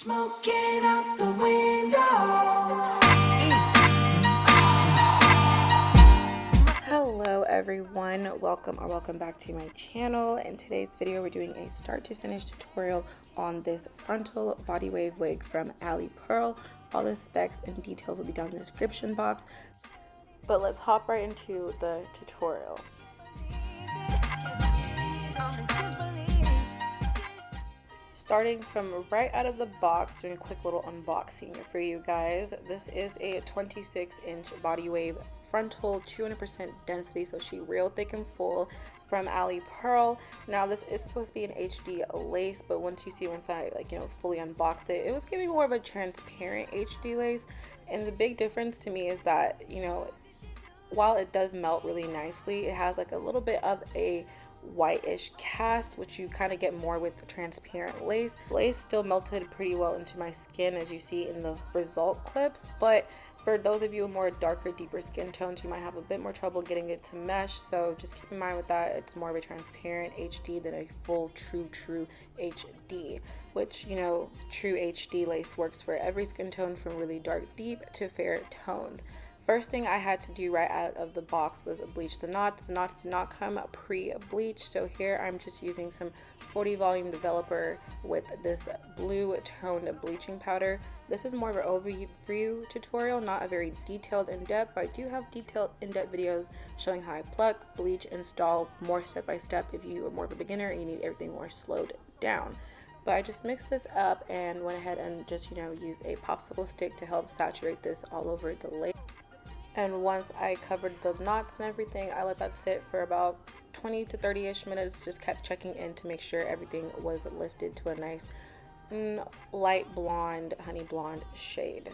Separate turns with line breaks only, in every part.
Smoking out the window.
Hello everyone, welcome back to my channel. In today's video we're doing a start to finish tutorial on this frontal body wave wig from Ali Pearl. All the specs and details will be down in the description box, but let's hop right into the tutorial. Starting from right out of the box, doing a quick little unboxing for you guys. This is a 26-inch body wave frontal, 200% density, so she real thick and full, from Ali Pearl. Now this is supposed to be an HD lace, but once you see once I fully unbox it, it was giving more of a transparent HD lace. And the big difference to me is that, while it does melt really nicely, it has like a little bit of a whitish cast, which you kind of get more with the transparent lace. Lace still melted pretty well into my skin, as you see in the result clips, but for those of you with more darker, deeper skin tones, you might have a bit more trouble getting it to mesh, so just keep in mind with that, it's more of a transparent HD than a full true HD, which, true HD lace works for every skin tone from really dark, deep to fair tones. First thing I had to do right out of the box was bleach the knots. The knots did not come pre-bleached, so here I'm just using some 40 volume developer with this blue toned bleaching powder. This is more of an overview tutorial, not a very detailed in-depth, but I do have detailed in-depth videos showing how I pluck, bleach, install more step-by-step if you are more of a beginner and you need everything more slowed down. But I just mixed this up and went ahead and just used a popsicle stick to help saturate this all over the lace. And once I covered the knots and everything, I let that sit for about 20 to 30-ish minutes. Just kept checking in to make sure everything was lifted to a nice light blonde, honey blonde shade.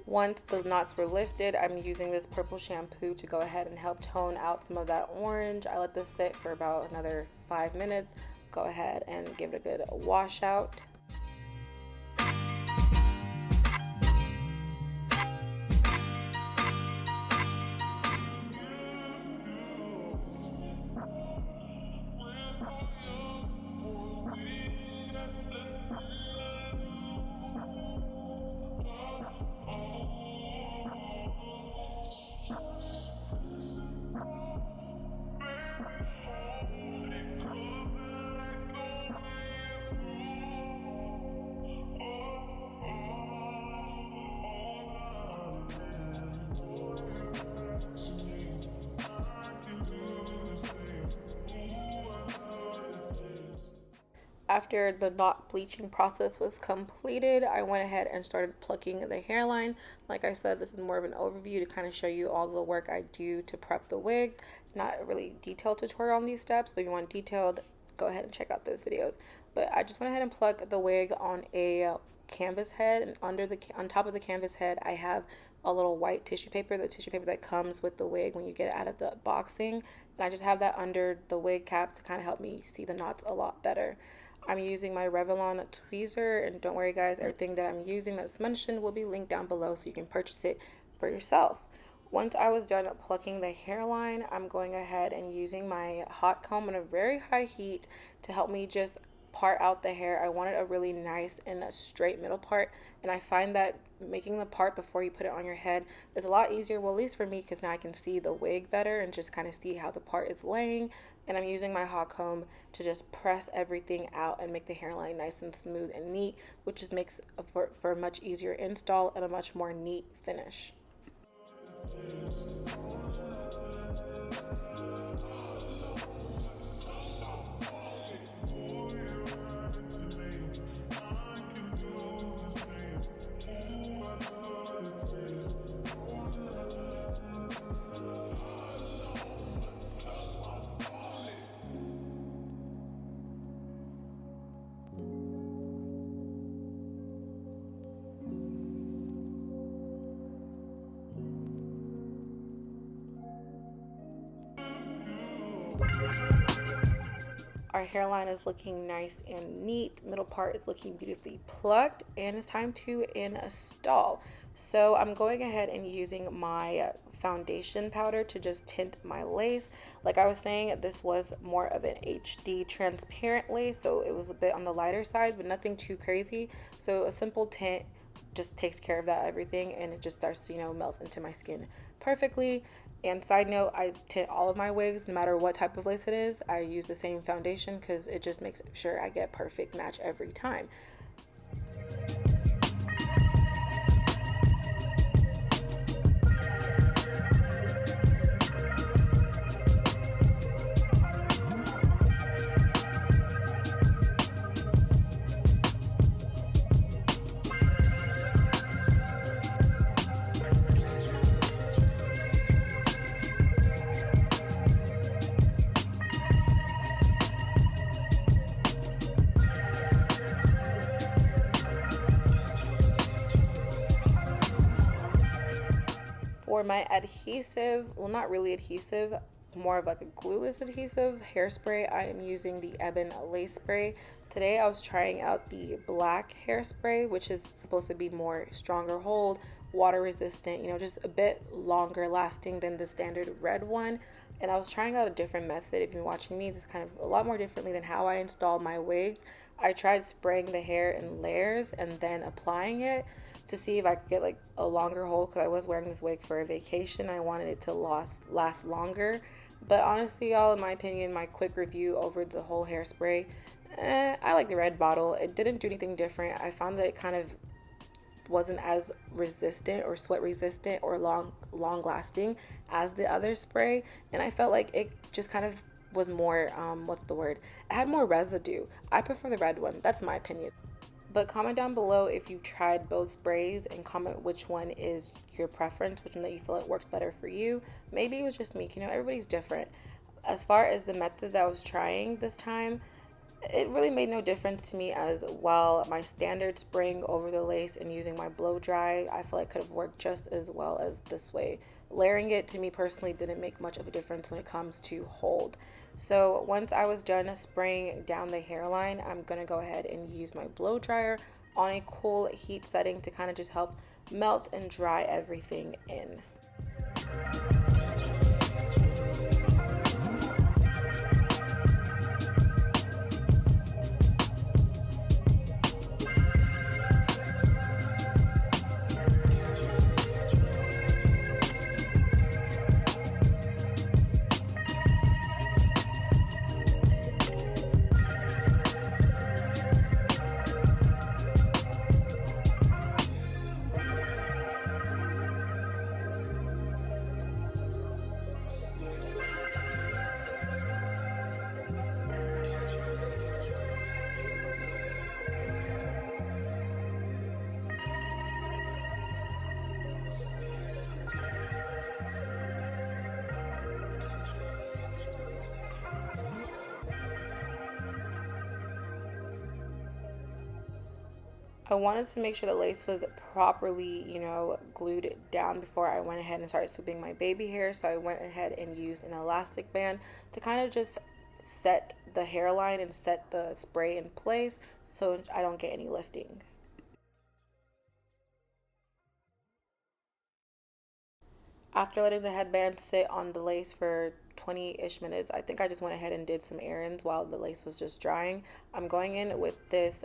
Once the knots were lifted, I'm using this purple shampoo to go ahead and help tone out some of that orange. I let this sit for about another 5 minutes. Go ahead and give it a good wash out. After the knot bleaching process was completed, I went ahead and started plucking the hairline. Like I said, this is more of an overview to kind of show you all the work I do to prep the wigs. Not a really detailed tutorial on these steps, but if you want detailed, go ahead and check out those videos. But I just went ahead and plucked the wig on a canvas head, and on top of the canvas head I have a little white tissue paper, the tissue paper that comes with the wig when you get it out of the boxing, and I just have that under the wig cap to kind of help me see the knots a lot better. I'm using my Revlon tweezer, and don't worry guys, everything that I'm using that's mentioned will be linked down below so you can purchase it for yourself. Once I was done plucking the hairline, I'm going ahead and using my hot comb on a very high heat to help me just part out the hair. I wanted a really nice and a straight middle part, and I find that making the part before you put it on your head is a lot easier, well at least for me, because now I can see the wig better and just kind of see how the part is laying. And I'm using my hot comb to just press everything out and make the hairline nice and smooth and neat, which just makes for a much easier install and a much more neat finish. Our hairline is looking nice and neat. Middle part is looking beautifully plucked, and it's time to install. So I'm going ahead and using my foundation powder to just tint my lace. Like I was saying, this was more of an HD transparent lace, so it was a bit on the lighter side, but nothing too crazy. So a simple tint just takes care of that everything, and it just starts to, melt into my skin perfectly. And side note, I tint all of my wigs, no matter what type of lace it is. I use the same foundation because it just makes sure I get perfect match every time. For my adhesive, well, not really adhesive, more of like a glueless adhesive hairspray, I am using the Ebon Lace Spray. Today I was trying out the black hairspray, which is supposed to be more stronger hold, water resistant, just a bit longer lasting than the standard red one. And I was trying out a different method. If you're watching me, this is kind of a lot more differently than how I install my wigs. I tried spraying the hair in layers and then applying it to see if I could get like a longer hold, because I was wearing this wig for a vacation. I wanted it to last longer. But honestly, y'all, in my opinion, my quick review over the whole hairspray, I like the red bottle. It didn't do anything different. I found that it kind of wasn't as resistant or sweat resistant or long lasting as the other spray, and I felt like it just kind of was more what's the word, it had more residue. I prefer the red one. That's my opinion. But comment down below if you've tried both sprays, and comment which one is your preference, which one that you feel it works better for you. Maybe it was just me, everybody's different. As far as the method that I was trying this time, it really made no difference to me, as well. My standard spraying over the lace and using my blow dry, I feel like could have worked just as well as this way. Layering it, to me personally, didn't make much of a difference when it comes to hold. So once I was done spraying down the hairline, I'm gonna go ahead and use my blow dryer on a cool heat setting to kind of just help melt and dry everything in. I wanted to make sure the lace was properly, glued down before I went ahead and started swooping my baby hair. So I went ahead and used an elastic band to kind of just set the hairline and set the spray in place so I don't get any lifting. After letting the headband sit on the lace for 20-ish minutes, I think I just went ahead and did some errands while the lace was just drying. I'm going in with this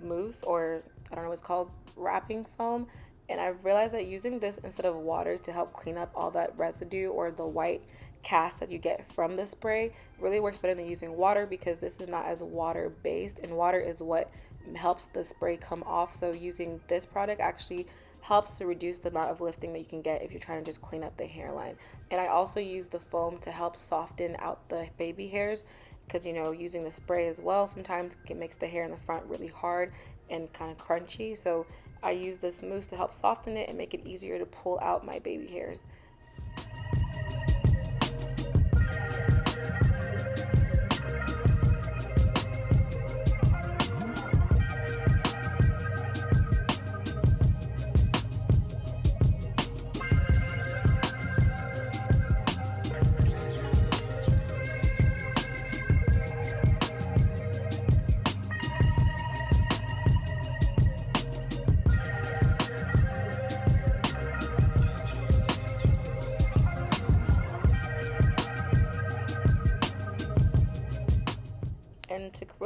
mousse, or I don't know what it's called, wrapping foam, and I realized that using this instead of water to help clean up all that residue or the white cast that you get from the spray really works better than using water, because this is not as water based, and water is what helps the spray come off. So using this product actually helps to reduce the amount of lifting that you can get if you're trying to just clean up the hairline. And I also use the foam to help soften out the baby hairs, because using the spray as well sometimes it makes the hair in the front really hard and kind of crunchy. So I use this mousse to help soften it and make it easier to pull out my baby hairs.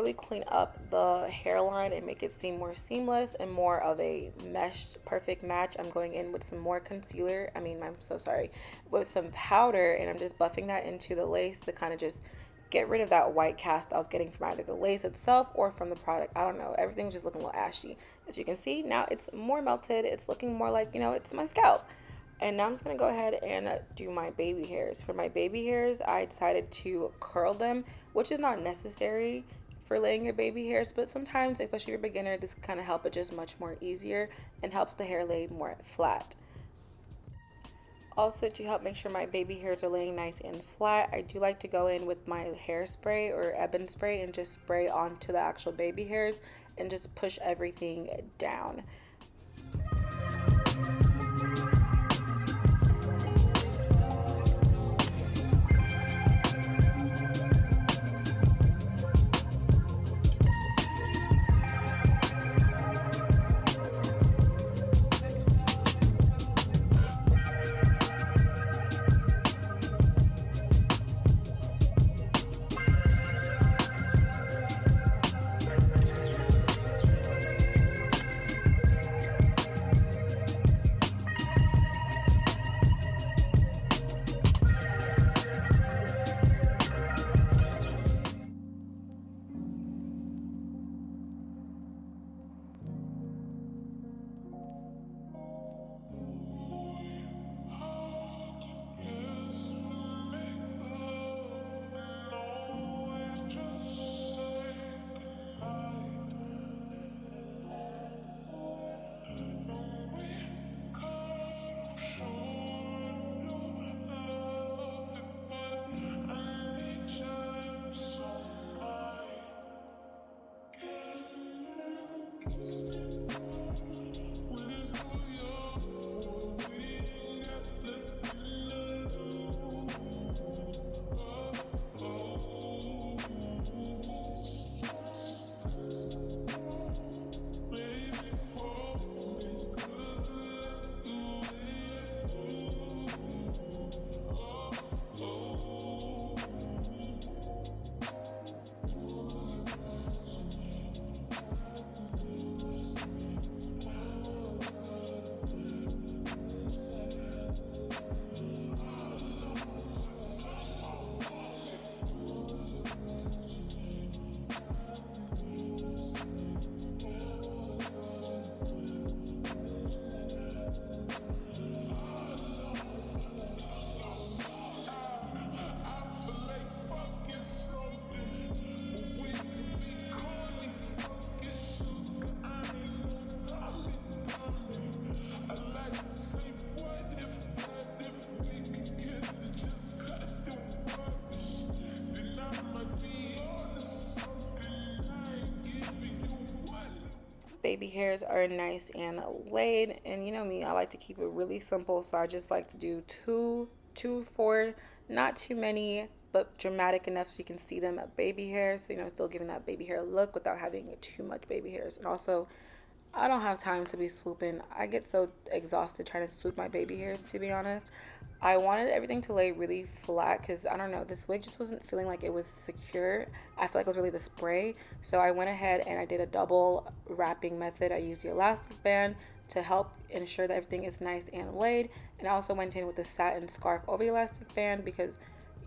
really clean up the hairline and make it seem more seamless and more of a meshed perfect match, I'm going in with some more concealer. I'm so sorry, with some powder, and I'm just buffing that into the lace to kind of just get rid of that white cast I was getting from either the lace itself or from the product. I don't know. Everything's just looking a little ashy. As you can see, now it's more melted. It's looking more like, it's my scalp. And now I'm just going to go ahead and do my baby hairs. For my baby hairs, I decided to curl them, which is not necessary for laying your baby hairs, but sometimes, especially if you're a beginner, this can kind of help it just much more easier and helps the hair lay more flat. Also, to help make sure my baby hairs are laying nice and flat, I do like to go in with my hairspray or ebon spray and just spray onto the actual baby hairs and just push everything down. Baby hairs are nice and laid, and you know me, I like to keep it really simple, so I just like to do four, not too many, but dramatic enough so you can see them at baby hairs, so still giving that baby hair look without having too much baby hairs. And also, I don't have time to be swooping. I get so exhausted trying to swoop my baby hairs, to be honest. I wanted everything to lay really flat because, I don't know, this wig just wasn't feeling like it was secure. I feel like it was really the spray. So I went ahead and I did a double wrapping method. I used the elastic band to help ensure that everything is nice and laid. And I also went in with the satin scarf over the elastic band because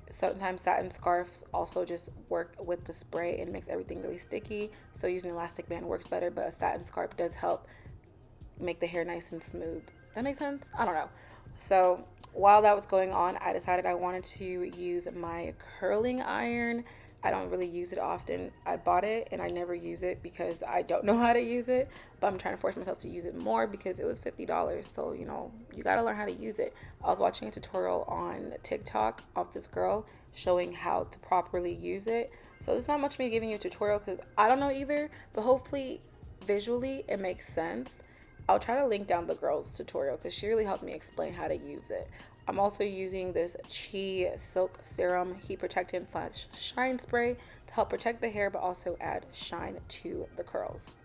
sometimes satin scarves also just work with the spray and makes everything really sticky. So using the elastic band works better, but a satin scarf does help make the hair nice and smooth. That makes sense? I don't know. So while that was going on, I decided I wanted to use my curling iron. I don't really use it often. I bought it and I never use it because I don't know how to use it, but I'm trying to force myself to use it more because it was $50. So, you got to learn how to use it. I was watching a tutorial on TikTok of this girl showing how to properly use it. So there's not much me giving you a tutorial because I don't know either, but hopefully visually it makes sense. I'll try to link down the girl's tutorial because she really helped me explain how to use it. I'm also using this Chi Silk Serum Heat Protectant / Shine Spray to help protect the hair but also add shine to the curls.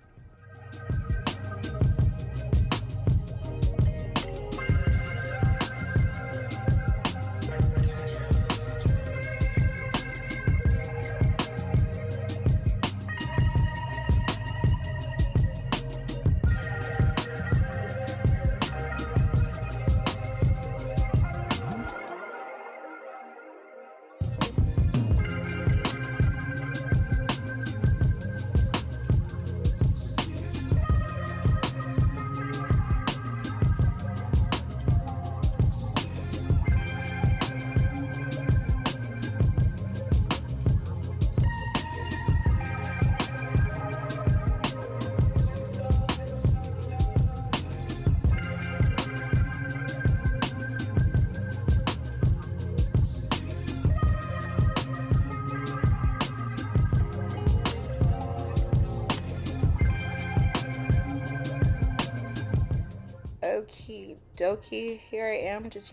okie dokie. Here I am, just,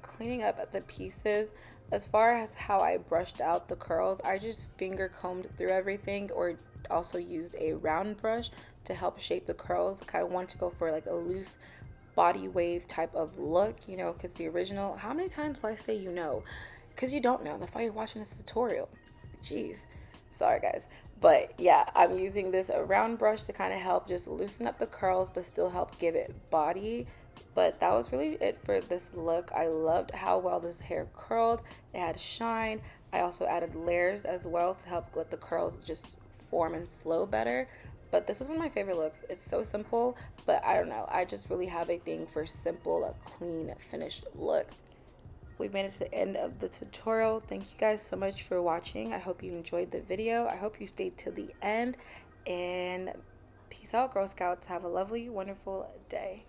cleaning up at the pieces. As far as how I brushed out the curls, I just finger combed through everything, or also used a round brush to help shape the curls. I want to go for like a loose body wave type of look, because the original, how many times will I say because you don't know. That's why you're watching this tutorial. Jeez. Sorry, guys. But yeah, I'm using this round brush to kind of help just loosen up the curls, but still help give it body. But that was really it for this look. I loved how well this hair curled. It had shine. I also added layers as well to help let the curls just form and flow better. But this was one of my favorite looks. It's so simple, but I don't know. I just really have a thing for simple, clean, finished looks. We've made it to the end of the tutorial. Thank you guys so much for watching. I hope you enjoyed the video. I hope you stayed till the end. And peace out, Girl Scouts. Have a lovely, wonderful day.